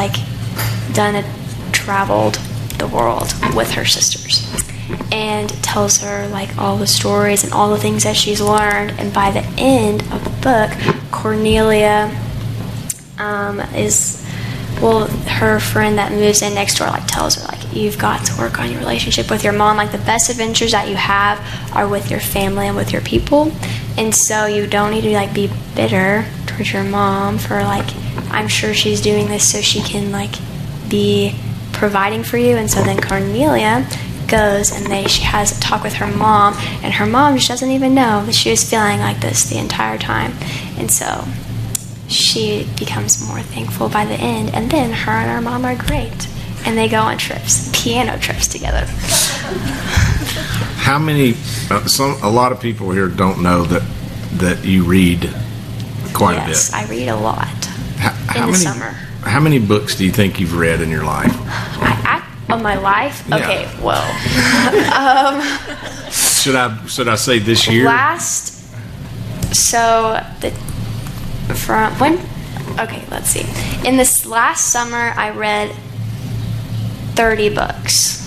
[SPEAKER 2] traveled the world with her sisters and tells her all the stories and all the things that she's learned. And by the end of the book, Cornelia her friend that moves in next door tells her you've got to work on your relationship with your mom. The best adventures that you have are with your family and with your people, and so you don't need to be bitter towards your mom for I'm sure she's doing this so she can be providing for you. And so then Cornelia goes and she has a talk with her mom, and her mom just doesn't even know that she was feeling like this the entire time. And so she becomes more thankful by the end, and then her and her mom are great, and they go on trips, piano trips together.
[SPEAKER 6] How many? A lot of people here don't know that you read quite a bit.
[SPEAKER 2] Yes, I read a lot in the summer.
[SPEAKER 6] How many books do you think you've read in your life?
[SPEAKER 2] Of my life?
[SPEAKER 6] Yeah.
[SPEAKER 2] Okay, well.
[SPEAKER 6] Should I say this year?
[SPEAKER 2] Let's see. In this last summer, I read 30 books.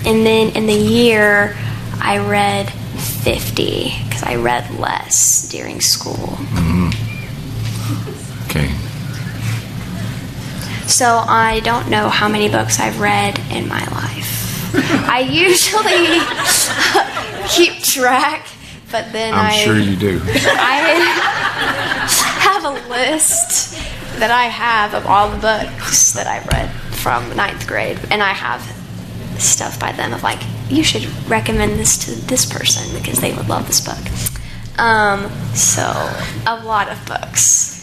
[SPEAKER 2] And then in the year, I read 50 because I read less during school.
[SPEAKER 6] Mm-hmm. Okay.
[SPEAKER 2] So I don't know how many books I've read in my life. I usually keep track, but then
[SPEAKER 6] I'm sure you do.
[SPEAKER 2] have a list that I have of all the books that I've read from ninth grade, and I have stuff by them of like, you should recommend this to this person because they would love this book. So a lot of books.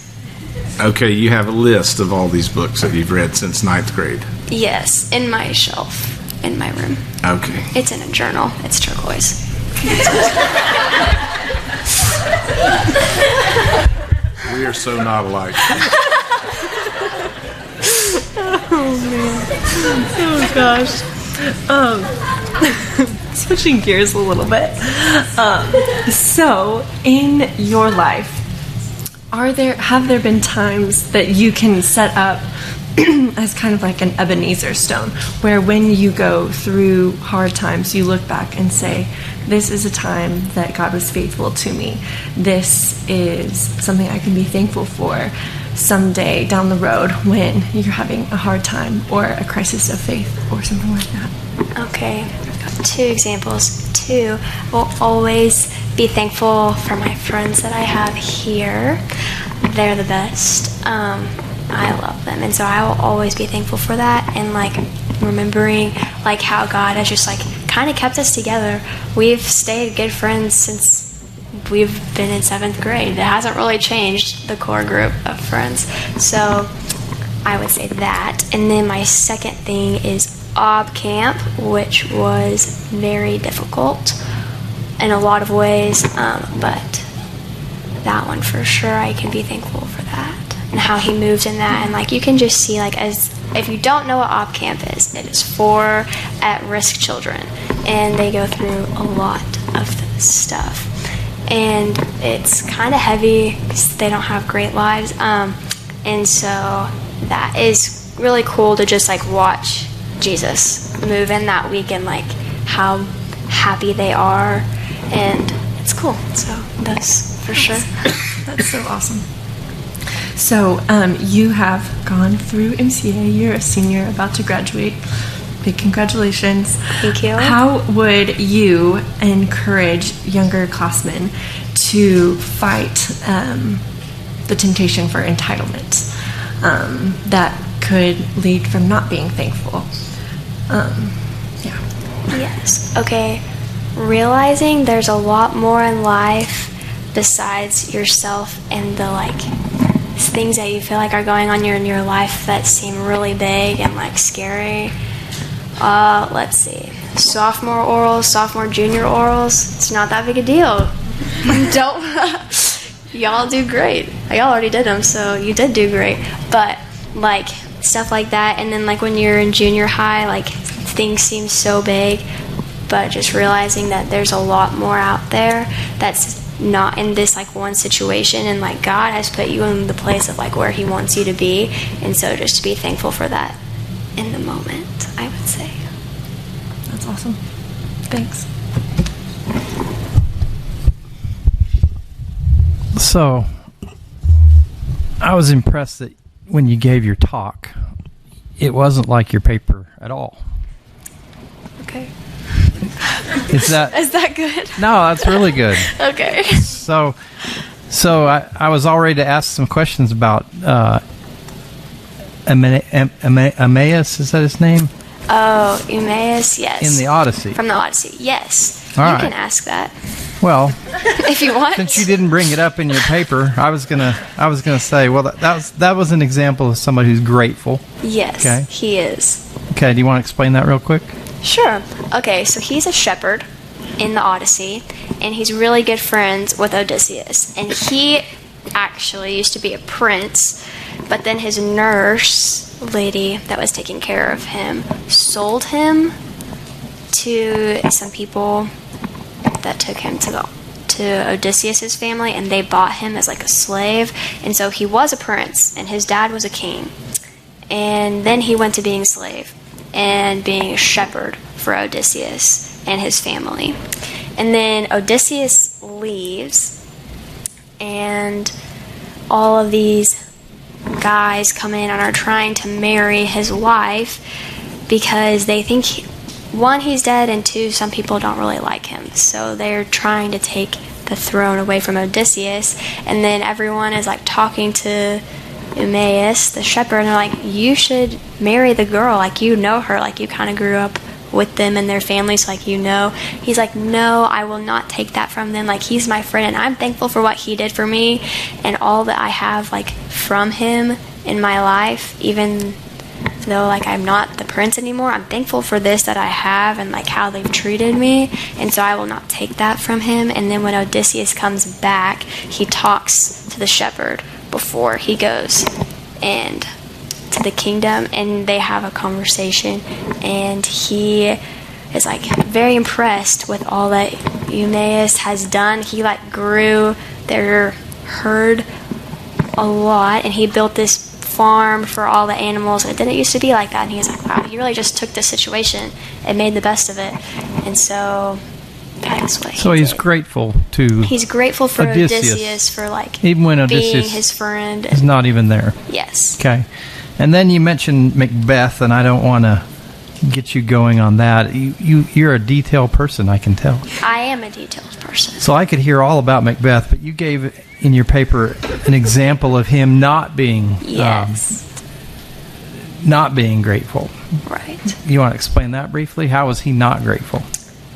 [SPEAKER 6] Okay, you have a list of all these books that you've read since ninth grade.
[SPEAKER 2] Yes, in my shelf in my room.
[SPEAKER 6] Okay.
[SPEAKER 2] It's in a journal. It's turquoise.
[SPEAKER 6] We are so not alike.
[SPEAKER 3] Oh gosh. Switching gears a little bit. So, in your life, have there been times that you can set up as kind of like an Ebenezer stone, where when you go through hard times, you look back and say, this is a time that God was faithful to me. This is something I can be thankful for someday down the road when you're having a hard time or a crisis of faith or something like that.
[SPEAKER 2] Okay, I've got 2 examples. 2, will always be thankful for my friends that I have here. They're the best. I love them, and so I will always be thankful for that, and like remembering like how God has just like kind of kept us together. We've stayed good friends since we've been in 7th grade. It hasn't really changed, the core group of friends. So I would say that. And then my second thing is OB camp, which was very difficult in a lot of ways, but that one for sure I can be thankful for that and how he moved in that. And like you can just see, like, as if you don't know what OB camp is, it is for at-risk children, and they go through a lot of stuff, and it's kind of heavy because they don't have great lives, and so that is really cool to just like watch Jesus move in that week and like how happy they are, and it's cool. So that's for sure.
[SPEAKER 3] That's so awesome. So you have gone through MCA. You're a senior about to graduate. Big congratulations.
[SPEAKER 2] Thank you.
[SPEAKER 3] How would you encourage younger classmen to fight the temptation for entitlement that could lead from not being thankful?
[SPEAKER 2] Yes. Okay. Realizing there's a lot more in life besides yourself and the like things that you feel like are going on in your life that seem really big and like scary. Let's see. Sophomore, junior orals. It's not that big a deal. Don't. Y'all do great. Y'all already did them, so you did do great. But like stuff like that, and then like when you're in junior high, like things seem so big, but just realizing that there's a lot more out there that's not in this like one situation, and like God has put you in the place of like where he wants you to be, and so just to be thankful for that in the moment, I would say.
[SPEAKER 3] That's awesome. Thanks.
[SPEAKER 4] So, I was impressed that when you gave your talk, it wasn't like your paper at all.
[SPEAKER 2] Okay.
[SPEAKER 4] Is
[SPEAKER 2] that good?
[SPEAKER 4] No, that's really good.
[SPEAKER 2] Okay.
[SPEAKER 4] So I was all ready to ask some questions about Emmaus. Is that his name?
[SPEAKER 2] Oh, Emmaus, yes.
[SPEAKER 4] In the Odyssey.
[SPEAKER 2] From the Odyssey, yes.
[SPEAKER 4] All
[SPEAKER 2] you
[SPEAKER 4] right.
[SPEAKER 2] can ask that
[SPEAKER 4] Well,
[SPEAKER 2] if you want.
[SPEAKER 4] since you didn't bring it up in your paper, I was gonna say, well, that was an example of somebody who's grateful.
[SPEAKER 2] Yes,
[SPEAKER 4] Okay.
[SPEAKER 2] he is.
[SPEAKER 4] Okay, do you want to explain that real quick?
[SPEAKER 2] Sure. Okay, so he's a shepherd in the Odyssey, and he's really good friends with Odysseus. And he actually used to be a prince, but then his nurse lady that was taking care of him sold him to some people that took him to Odysseus's family, and they bought him as like a slave. And so he was a prince, and his dad was a king. And then he went to being a slave and being a shepherd for Odysseus and his family. And then Odysseus leaves, and all of these guys come in and are trying to marry his wife because they think, one, he's dead, and two, some people don't really like him. So they're trying to take the throne away from Odysseus. And then everyone is like talking to Eumaeus, the shepherd, and they're like, you should marry the girl, like you know her, like you kind of grew up with them and their families, like you know. He's like, no, I will not take that from them. Like, he's my friend, and I'm thankful for what he did for me and all that I have, like, from him in my life. Even though, like, I'm not the prince anymore, I'm thankful for this that I have and, like, how they've treated me, and so I will not take that from him. And then when Odysseus comes back, he talks to the shepherd before he goes and to the kingdom, and they have a conversation, and he is like very impressed with all that Eumaeus has done. He like grew their herd a lot, and he built this farm for all the animals, and it didn't used to be like that. And he was like, wow, he really just took the situation and made the best of it. And so that's what
[SPEAKER 4] he's grateful to
[SPEAKER 2] he's grateful for Odysseus for like
[SPEAKER 4] even when Odysseus
[SPEAKER 2] being his friend.
[SPEAKER 4] Is not even there.
[SPEAKER 2] Yes.
[SPEAKER 4] Okay. And then you mentioned Macbeth, and I don't want to get you going on that. You're a detailed person, I can tell.
[SPEAKER 2] I am a detailed person.
[SPEAKER 4] So I could hear all about Macbeth, but you gave in your paper an example of him not being not being grateful.
[SPEAKER 2] Right.
[SPEAKER 4] You want to explain that briefly? How was he not grateful?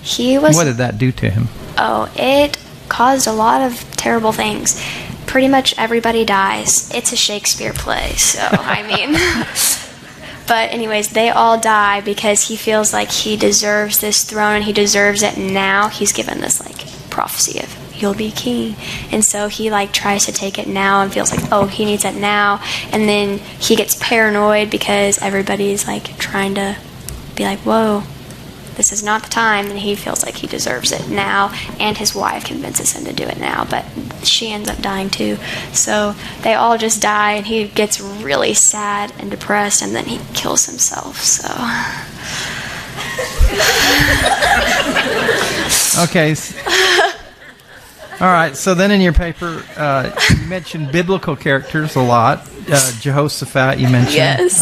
[SPEAKER 2] He was.
[SPEAKER 4] What did that do to him?
[SPEAKER 2] Oh, it caused a lot of terrible things. Pretty much everybody dies. It's a Shakespeare play, so I mean. But anyways, they all die because he feels like he deserves this throne and he deserves it now. He's given this like prophecy of you'll be king, and so he like tries to take it now and feels like, oh, he needs it now. And then he gets paranoid because everybody's like trying to be like, whoa, this is not the time, and he feels like he deserves it now, and his wife convinces him to do it now, but she ends up dying too. So they all just die, and he gets really sad and depressed, and then he kills himself. So
[SPEAKER 4] okay. All right, so then in your paper you mentioned biblical characters a lot. Jehoshaphat you mentioned.
[SPEAKER 2] Yes.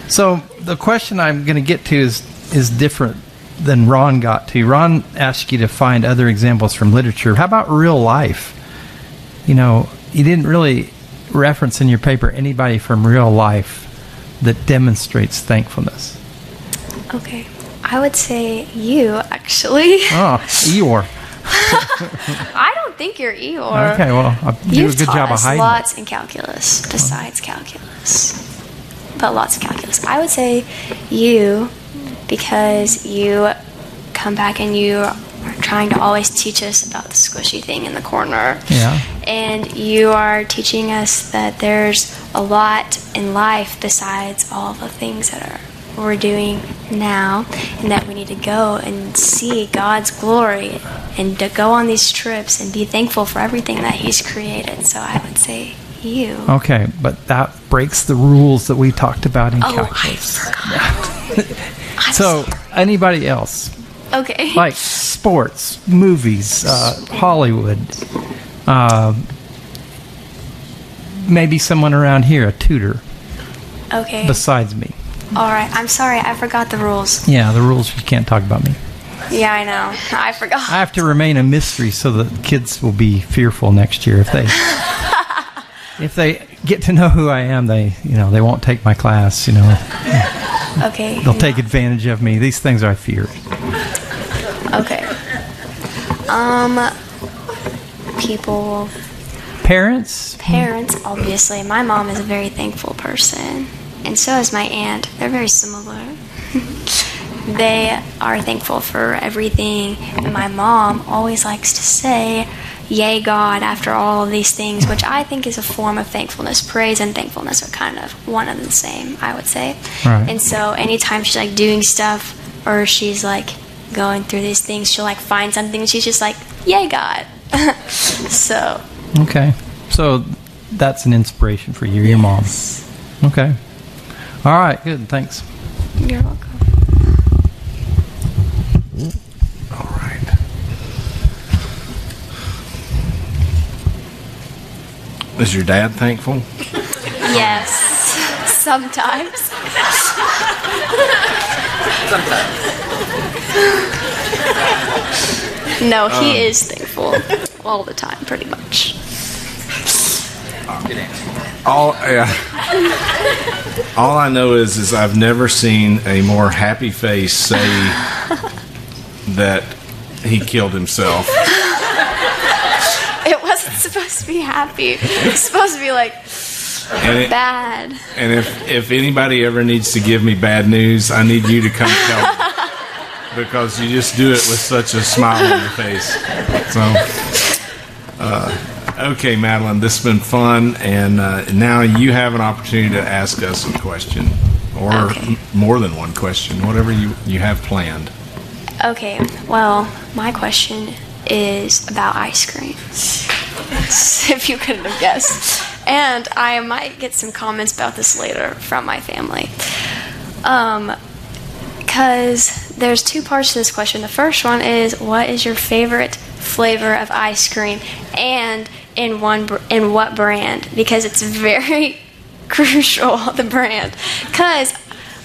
[SPEAKER 4] So the question I'm going to get to is different than Ron got to. Ron asked you to find other examples from literature. How about real life? You know, you didn't really reference in your paper anybody from real life that demonstrates thankfulness.
[SPEAKER 2] Okay. I would say you, actually.
[SPEAKER 4] Oh, Eeyore.
[SPEAKER 2] I don't think you're Eeyore.
[SPEAKER 4] Okay, well, I do a good job of hiding
[SPEAKER 2] lots in calculus, besides calculus. But lots of calculus. I would say you, because you come back and you are trying to always teach us about the squishy thing in the corner.
[SPEAKER 4] Yeah.
[SPEAKER 2] And you are teaching us that there's a lot in life besides all the things that we're doing now, and that we need to go and see God's glory and to go on these trips and be thankful for everything that He's created. So I would say you.
[SPEAKER 4] Okay, but that breaks the rules that we talked about in calculus.
[SPEAKER 2] I forgot.
[SPEAKER 4] So, anybody else?
[SPEAKER 2] Okay.
[SPEAKER 4] Like sports, movies, Hollywood, maybe someone around here, a tutor.
[SPEAKER 2] Okay.
[SPEAKER 4] Besides me.
[SPEAKER 2] All right. I'm sorry. I forgot the rules.
[SPEAKER 4] Yeah, the rules, you can't talk about me.
[SPEAKER 2] Yeah, I know. I forgot.
[SPEAKER 4] I have to remain a mystery so that kids will be fearful next year if they get to know who I am. They won't take my class.
[SPEAKER 2] Okay.
[SPEAKER 4] They'll take advantage of me. These things I fear.
[SPEAKER 2] Okay. People.
[SPEAKER 4] Parents,
[SPEAKER 2] obviously. My mom is a very thankful person, and so is my aunt. They're very similar. They are thankful for everything, and my mom always likes to say, yay God, after all of these things, which I think is a form of thankfulness. Praise and thankfulness are kind of one and the same, I would say.
[SPEAKER 4] Right.
[SPEAKER 2] And so anytime she's like doing stuff, or she's like going through these things, she'll like find something and she's just like, yay God. So
[SPEAKER 4] okay, so that's an inspiration for you, your mom. Okay, all right, good, thanks.
[SPEAKER 2] You're welcome.
[SPEAKER 6] All right. Is your dad thankful?
[SPEAKER 2] Yes, sometimes. No, he is thankful. beautiful all the time, pretty much.
[SPEAKER 6] All I know is I've never seen a more happy face say that he killed himself.
[SPEAKER 2] It wasn't supposed to be happy. It was supposed to be like bad.
[SPEAKER 6] And if anybody ever needs to give me bad news, I need you to come tell me. Because you just do it with such a smile on your face. So, okay, Madelynn, this has been fun, and now you have an opportunity to ask us a question, or more than one question, whatever you have planned.
[SPEAKER 2] Okay, well, my question is about ice cream. If you couldn't have guessed. And I might get some comments about this later from my family. Because there's two parts to this question. The first one is, what is your favorite flavor of ice cream, and in what brand? Because it's very crucial, the brand. Because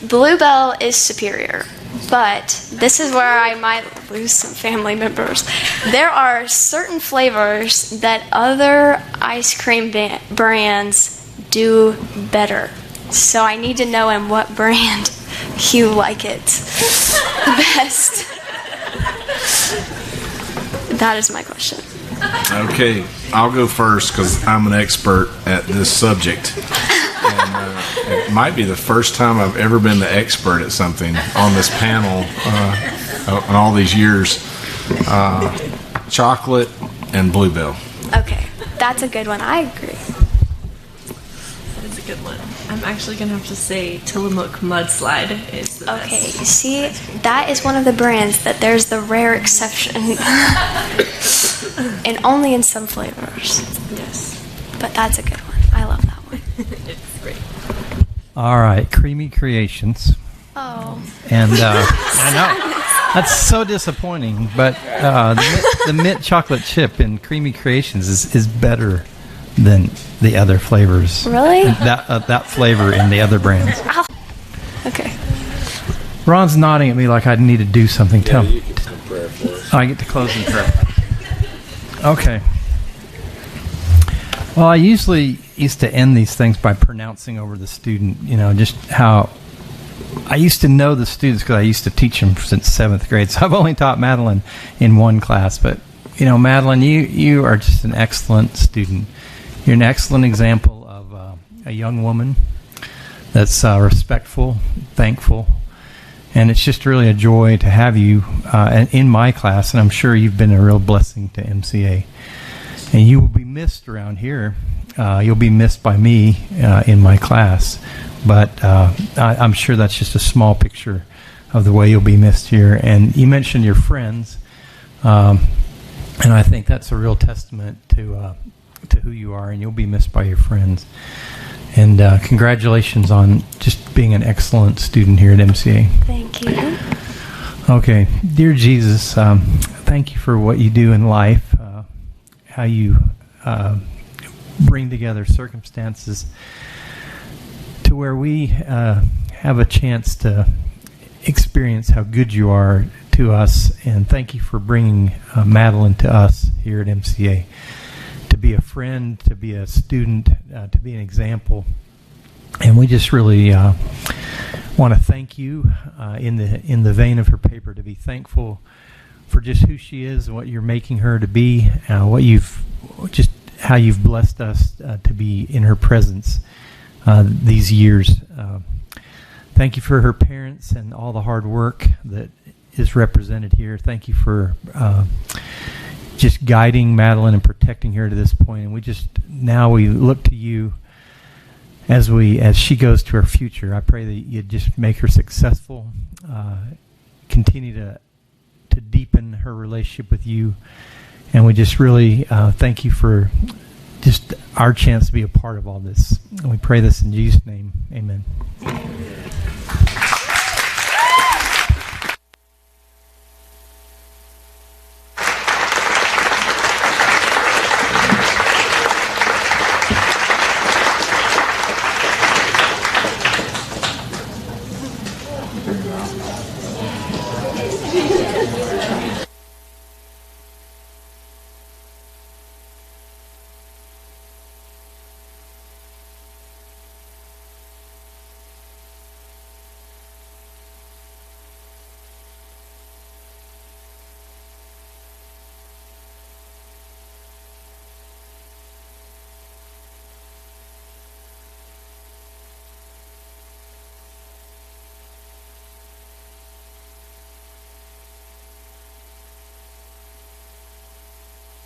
[SPEAKER 2] Bluebell is superior, but this is where I might lose some family members. There are certain flavors that other ice cream brands do better. So I need to know in what brand you like it the best. That is my question.
[SPEAKER 6] Okay, I'll go first because I'm an expert at this subject. And it might be the first time I've ever been the expert at something on this panel in all these years. Chocolate and Bluebell.
[SPEAKER 2] Okay, that's a good one. I agree.
[SPEAKER 3] That is a good one. I'm actually going to have to say Tillamook Mudslide is the best.
[SPEAKER 2] Okay, see, that is one of the brands that there's the rare exception. And only in some flavors.
[SPEAKER 3] Yes.
[SPEAKER 2] But that's a good one. I love that one.
[SPEAKER 3] It's great.
[SPEAKER 4] All right, Creamy Creations.
[SPEAKER 2] Oh.
[SPEAKER 4] And I know that's so disappointing, but the mint chocolate chip in Creamy Creations is better than the other flavors.
[SPEAKER 2] Really?
[SPEAKER 4] That flavor in the other brands.
[SPEAKER 2] Ow. Okay.
[SPEAKER 4] Ron's nodding at me like I need to do something. Tell me.
[SPEAKER 6] You can come prayer for us.
[SPEAKER 4] I get to close in prayer. Okay. Well, I usually used to end these things by pronouncing over the student, just how I used to know the students because I used to teach them since 7th grade. So I've only taught Madelynn in one class. But, Madelynn, you are just an excellent student. You're an excellent example of a young woman that's respectful, thankful. And it's just really a joy to have you in my class. And I'm sure you've been a real blessing to MCA. And you will be missed around here. You'll be missed by me in my class. But I'm sure that's just a small picture of the way you'll be missed here. And you mentioned your friends. And I think that's a real testament to who you are. And you'll be missed by your friends. And congratulations on just being an excellent student here at MCA.
[SPEAKER 2] Thank you.
[SPEAKER 4] Okay. Dear Jesus, thank you for what you do in life, how you bring together circumstances to where we have a chance to experience how good you are to us. And thank you for bringing Madelynn to us here at MCA. To be a friend, to be a student, to be an example. And we just really want to thank you in the vein of her paper, to be thankful for just who she is and what you're making her to be, how you've blessed us to be in her presence these years. Thank you for her parents and all the hard work that is represented here. Thank you for just guiding Madelynn and protecting her to this point. And we look to you as she goes to her future. I pray that you just make her successful, continue to deepen her relationship with you. And we just really thank you for just our chance to be a part of all this. And we pray this in Jesus' name. Amen.